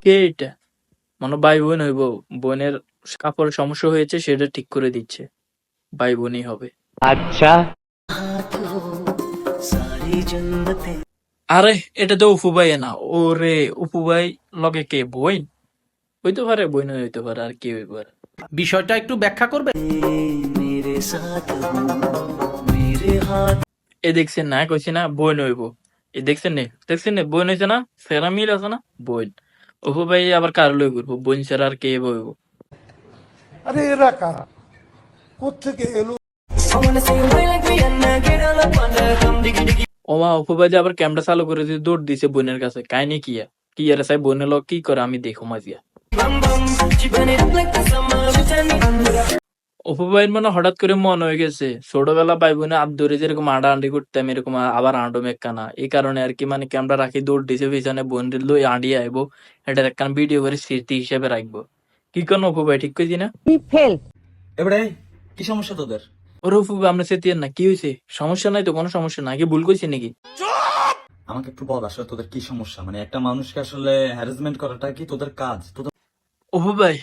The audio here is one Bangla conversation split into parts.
কে এটা? মনে ভাই বোন হইব, বোনের কাপড়ের সমস্যা হয়েছে সেটা ঠিক করে দিচ্ছে, ভাই বোনই হবে। अच्छा আরে এটা তো উফু ভাই না, ওরে উফু ভাই লগে কে বইন হইতে পারে, বইন হইতে পারে, আর কি হইতে পারে। বিষয়টা একটু ব্যাখ্যা করবে। এ দেখছেন না, কইছি না বইন হইব, এ দেখছেন নে বইন হইছে না, সেরা মিল আছে না বইন। উফু ভাই আবার কার লই ঘুরবো, বইন ছাড়া আর কে বইব। আরে এরা কারা, কোত্থেকে এলো? ওমা উফু ভাই যে আবার ক্যামেরা চালু করে দিয়ে দৌড় দিছে বোনের কাছে, কাহিনী কি আর কি আর চাই বোনের লোক কি করে আমি দেখো মাজিয়া। অপু ভাইয়ের মানে হঠাৎ করে মন হয়ে গেছে ছোটবেলা ভাই বোনে আব ধরে যেরকম আডা আন্ডি করতাম এরকম আবার আন্ডো মেকানা, এই কারণে আর কি মানে ক্যামেরা রাখি দৌড় দিছে পিছনে বোন লই আন্ডি আইবো, এটার একখান ভিডিও করে স্মৃতি হিসেবে রাখবো। কি কোন অপু ভাই ঠিক কইছি না? এবারে কি সমস্যা তোদের? ওর অপু ভাই আমরা সেতিয়ার না, কি হয়েছে? সমস্যা নাই তো, কোনো সমস্যা না, কি ভুল কইছি নাকি? আমাকে একটু বল আসলে তোদের কি সমস্যা, মানে একটা মানুষকে আসলে হ্যারাসমেন্ট করাটা কি তোদের কাজ? তোদের অপু ভাই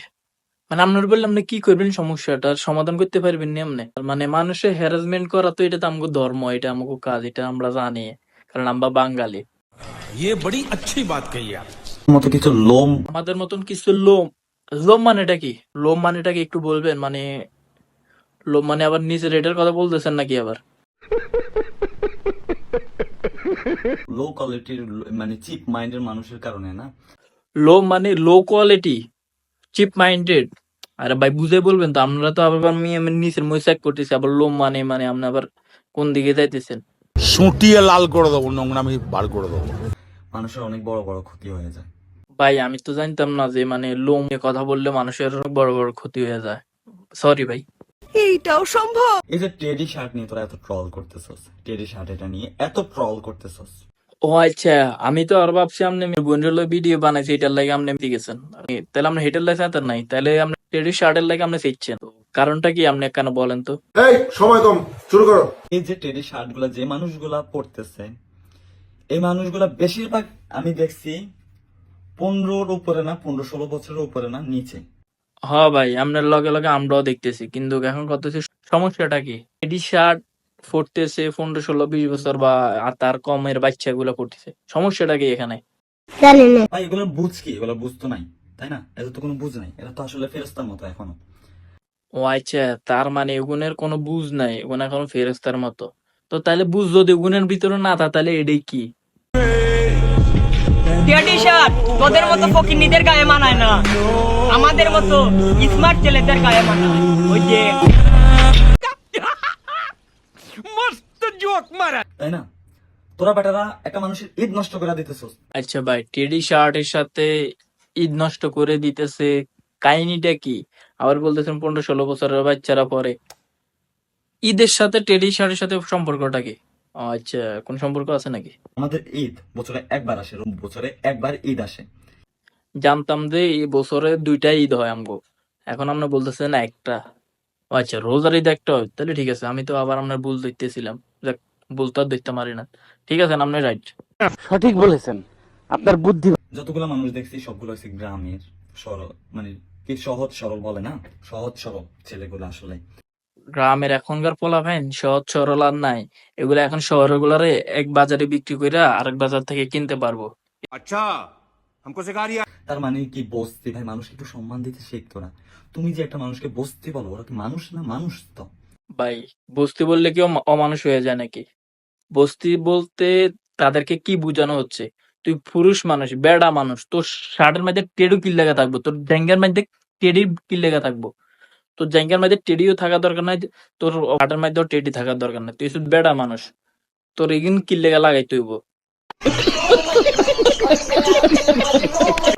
মানে আপনার বললাম না কি করবেন, সমস্যাটার সমাধান করতে পারবেন নি আপনি? মানে মানুষের হ্যারাসমেন্ট করা তো এটা তো আমাকে ধর্ম, এটা আমাকে কাজ, এটা আমরা জানি, কারণ আমরা বাঙালি। ये बड़ी अच्छी बात कही आप। মতো কিছু লোম আমাদের মতন কিছু লোম, লোম মানেটা কি? লোম মানেটা কি একটু বলবেন? মানে লোম মানে আবার নিচের এটার কথা বলতেছেন নাকি আবার? লো কোয়ালিটির মানে চিপ মাইন্ডের মানুষের কারণে না। লোম মানে লো কোয়ালিটি, চিপ মাইন্ডেড। আরে ভাই বুঝে বলবেন তো, আপনারা তো আবার আমি নিচের মই চেক করতেছি, আবার লোম মানে মানে আপনি আবার কোন দিকে যাইতেছেন? সুটিয়ে লাল করে দেবো, নোংরামি বার করে দেবো। মানুষের অনেক বড় বড় ক্ষতি হয়ে যায়। ভাই আমি তো জানতাম না যে মানে লোম নিয়ে কথা বললে মানুষের বড় বড় ক্ষতি হয়ে যায়। সরি ভাই। এই যে টেডি শার্ট নিয়ে তোরা এত ট্রল করতেছস, টেডি শার্ট এটা নিয়ে এত ট্রল করতেছস, ও আচ্ছা, আমি তো আর ভাবছি আপনি বোনের ভিডিও বানাইছি এটার লাগে আপনি এমনি গেছেন। তাহলে আমরা হেটার লাগে তার নাই, তাহলে আপনি টেডি শার্টের লাগে আপনি শিখছেন, কারণটা কি আপনি কেন বলেন তো? এই সময় কম, শুরু করো। এই যে টেডি শার্ট গুলা যে মানুষগুলা পড়তেছে, এই মানুষগুলা বেশিরভাগ আমি দেখছি 15-র উপরে না, 15-16 বছরের উপরে না, নিচে। হ্যাঁ ভাই, আপনার লগে লগে আমরাও দেখতেছি, কিন্তু এখন কত হচ্ছে, সমস্যাটা কি? টেডি শার্ট পড়তেছে 15, 16, 20 বছর বা আর তার কমের বাচ্চা গুলা পড়তেছে, সমস্যাটা কি এখানে? ভাই এগুলো বুঝ কি? এগুলো বুঝতো নাই, তাই না? এদের তো কোনো বুঝ নাই, এরা তো আসলে ফেরেস্তার মতো এখনো। ও আচ্ছা, তার মানে এগুনের কোনো বুঝ নাই, এগুন এখন ফেরেস্তার মতো। তো তাহলে বুঝ যদি এগুনের ভিতরে না থাকে তাহলে এটাই কি? টি শার্ট তোদের মতো ফকিন্নিদের গায়ে মানায় না, আমাদের মতো স্মার্ট ছেলেদের গায়ে মানায়। ওই যে তাই না? তোরা বেটারা একটা মানুষের ঈদ নষ্ট করে দিতেছস। আচ্ছা ভাই, টেডি শার্টের সাথে ঈদ নষ্ট করে দিতেছে, কাহিনীটা কি? আবার বলতেছেন 15, 16 বছরের বাচ্চারা পরে, ঈদের সাথে টেডি শার্টের সাথে সম্পর্কটা কি? ও আচ্ছা, কোন সম্পর্ক আছে নাকি? আমাদের ঈদ বছরে একবার আসে, বছরে একবার ঈদ আসে। জানতাম যে এই বছরে 2টা ঈদ হয় আমগো, এখন আপনি বলতেছেন একটা। ও আচ্ছা, রোজার ঈদ একটা হয়, তাহলে ঠিক আছে, আমি তো আবার আপনার ভুল দেখতেছিলাম। যাক, ভুল তো আর দেখতে পারি না, ঠিক আছে, আপনি রাইট। সঠিক বলেছেন, আপনার বুদ্ধি। যতগুলো মানুষ দেখছি সবগুলো হচ্ছে গ্রামের সরল, মানে কি সহজ সরল বলে না, সহজ সরল ছেলেগুলো আসলে। গ্রামের এখনকার পোলাপাইন সহজ সরল আর নাই, এগুলা এখন শহরের গুলারে এক বাজারে বিক্রি কইরা আরেক বাজার থেকে কিনতে পারবো। अच्छा हमको सिखा रिया। তার মানে কি বস্তি? ভাই মানুষকে একটু সম্মান দিতে শিখতো না? তুমি যে একটা মানুষকে বস্তি বলো, ওরা কি মানুষ না? মানুষ তো। ভাই বস্তি বললে কি অমানুষ হয়ে যায় নাকি? বস্তি বলতে তাদেরকে কি বোঝানো হচ্ছে? তুই পুরুষ মানুষ, বেড়া মানুষ, তোর শার্টের মধ্যে টেডু কি লেগে থাকবো, তোর ড্যাঙ্গার মধ্যে টেডি কি লেগে থাকবো? তোর জায়গার মধ্যে টেডিও থাকার দরকার নাই, তোর শার্টের মধ্যেও টেডি থাকার দরকার নাই, তুই শুধু বেড়া মানুষ, তোর এগিন কি লেগে লাগাই তুইব?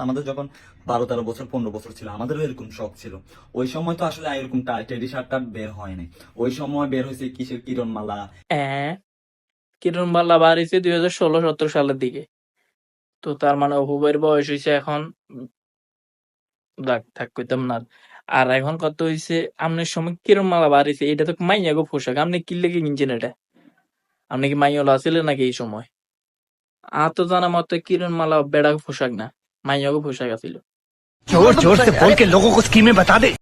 আমাদের যখন 12-13 বছর 15 বছর ছিল, আমাদেরও এরকম শখ ছিল। ওই সময় তো আসলে এরকম টেডি শার্টটা বের হয় নাই। ওই সময় বের হয়েছে কিসের কিরণমালা। কিরণ বাল্লা বার হয়েছে 2016-17 সালের দিকে। তো তার মানে অপু ভাইয়ের বয়স হয়েছে এখন, থাক কইতাম না। আর এখন কত হয়েছে, আমনের সময় কিরণ মালা বার হয়েছে, এটা তো মাইয়া গো পোশাক, আপনি কি লেগে কিনছেন এটা? আপনি কি মাইয়ালা ছিলেন নাকি এই সময়? আতো জানা মতে কিরণমালা বেড়া পোশাক না, মাইয়াগো পোশাক আছিল। जोर जोर से बोल के लोगों को स्कीमें बता दे।